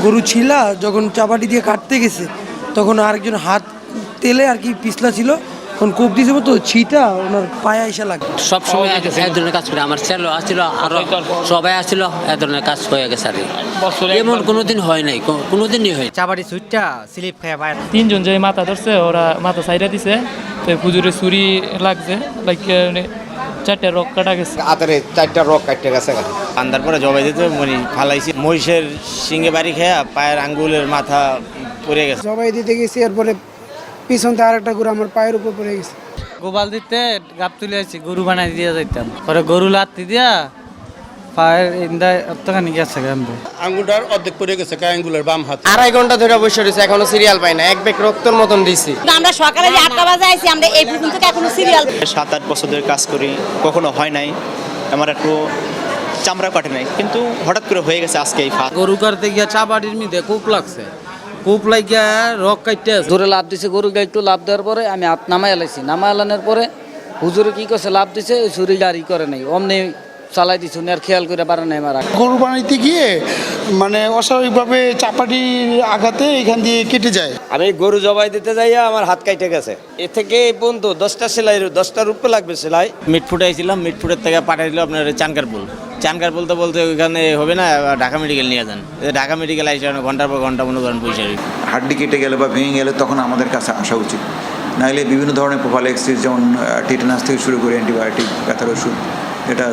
গরু ছিলা যখন চাপাটি দিয়ে কাটতে গেছে তখন আরেকজন হাত তেলে আর কি পিছলা ছিল, তখন কোপ দিয়েছে তো ছিটা ওনার পায়ে এসে লাগে। সবসময় এক ধরনের কাজ করে আমার ছেলে আসছিল, আরো সবাই আসছিল, এক ধরনের কাজ হয়ে গেছে আর কি। এমন কোনোদিন হয় নাই, কোনোদিনই হয়। চাবাড়ি সুইটটা স্লিপ খেয়ে পায়। তিনজন যে মাথা ধরছে ওরা মাথা সাইডা দিছে, তো হুজুরের ছুরি লাগছে, চারটা রক কাটা গেছে। আতারে 4টা রক কাটতে গেছে। আন্দার পরে জবাই দিতে ফালাইছি, মহিষের সিংহে বাড়ি খেয়া পায়ের আঙ্গুলের মাথা পড়ে গেছে। জবাই দিতে গেছি, এরপরে পিছনতে আরেকটা গরু আমার পায়ের উপর পড়ে গেছে। গোবাল দিতে গাপ তুলে আসছি, গরু বানাই দিয়ে যাইতাম, পরে গরু লাত্তি দিয়া পায়ের ইন্দায় অতখানি গেছে। আঙ্গুলটার অর্ধেক পড়ে গেছে, আঙ্গুলের বাম হাত। 2.5 ঘন্টা ধরে বসে রয়েছে, এখনো সিরিয়াল পাই না। এক ব্যাগ রক্তর মতন দিছি। আমরা সকালে 8টা বাজে আইছি, আমরা এই পর্যন্ত এখনো সিরিয়াল। 7-8 বছর ধরে কাজ করি, কখনো হয় নাই, আমার একটু চামড়া কাটে নাই, কিন্তু হঠাৎ করে হয়ে গেছে আজকে এই ফাঁক। গরু কাটতে গিয়া চাবাড়ির মধ্যে কূপ লাগছে, কূপ লাগিয়া রক কাটতে জোরে লাভ দিছে। গরুকে একটু লাভ দেওয়ার পরে আমি হাত নামাই এলাইছি, নামাই এলানোর পরে হুজুরে কি করছে, লাভ দিছে, ছুরি গাড়ি করে নাই, অমনি চালাই দিচ্ছে, আর খেয়াল করে পারে নাই মারা। গরু বানাইতে গিয়ে মানে অস্বাভাবিকভাবে চাপাটির আঘাতে এখান দিয়ে কেটে যায়। আমি গরু জবাই দিতে যাইয়া আমার হাত কাটে গেছে। এ থেকে এই পর্যন্ত 10টা সেলাই, 10টা রূপে লাগবে সেলাই। মিট ফুটাইছিলাম, মিট ফুটের থেকে পাঠাই দিল আপনার চানকারপুল। চানকার বলতে বলতে ওইখানে হবে না, ঢাকা মেডিকেল নিয়ে যান। ঢাকা মেডিকেল আসে ঘন্টার পর ঘন্টা মনে করেন পয়সা। হাড্ডি কেটে গেলে বা ভেঙে গেলে তখন আমাদের কাছে আসা উচিত, নাহলে বিভিন্ন ধরনের প্রোফাইলাক্সিস যেমন টিটানাস থেকে শুরু করে অ্যান্টিবায়োটিক, ব্যথার ওষুধ, এটা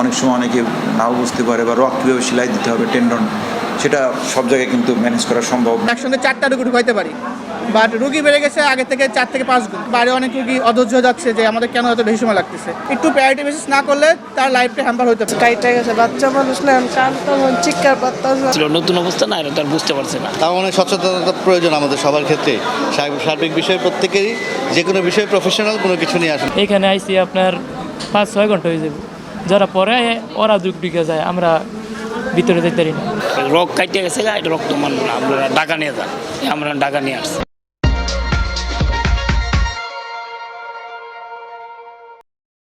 অনেক সময় অনেকে নাও বুঝতে পারে, বা রক কীভাবে সেলাই দিতে হবে, টেন্ডন, সেটা সব জায়গায় কিন্তু ম্যানেজ করা সম্ভব না। একসঙ্গে 4টা রুগী ঢুকাইতে পারি, বাট রুগী বেড়ে গেছে আগে থেকে 4 থেকে 5 গুণ। বাইরে অনেক রুগী অধৈর্য যাচ্ছে যে আমাদের কেন এত বেশি সময় লাগতেছে। একটু প্রায়োরিটি বেসিস না করলে তার লাইফটা হ্যাম্পার হতে পারে। কাইটা গেছে, বাচ্চা মানুষ না, চিৎকার পাত্তা নতুন অবস্থা না, এটা বুঝতে পারছে না। তাও অনেক সচেতনতা প্রয়োজন আমাদের সবার ক্ষেত্রে, সার্বিক বিষয়ে প্রত্যেকেরই, যে কোনো বিষয়ে প্রফেশনাল কোনো কিছু নিয়ে আসেন। এখানে আইসি আপনার 5-6 ঘন্টা হয়ে যাবে, যারা পরে ওরা ঢুকে যায়, আমরা ভিতরে যেতে পারি না। রক কাটিয়ে গেছে, এটা রক্ত মানব না, আমরা ঢাকা নিয়ে যান, আমরা ঢাকা নিয়ে আসছি।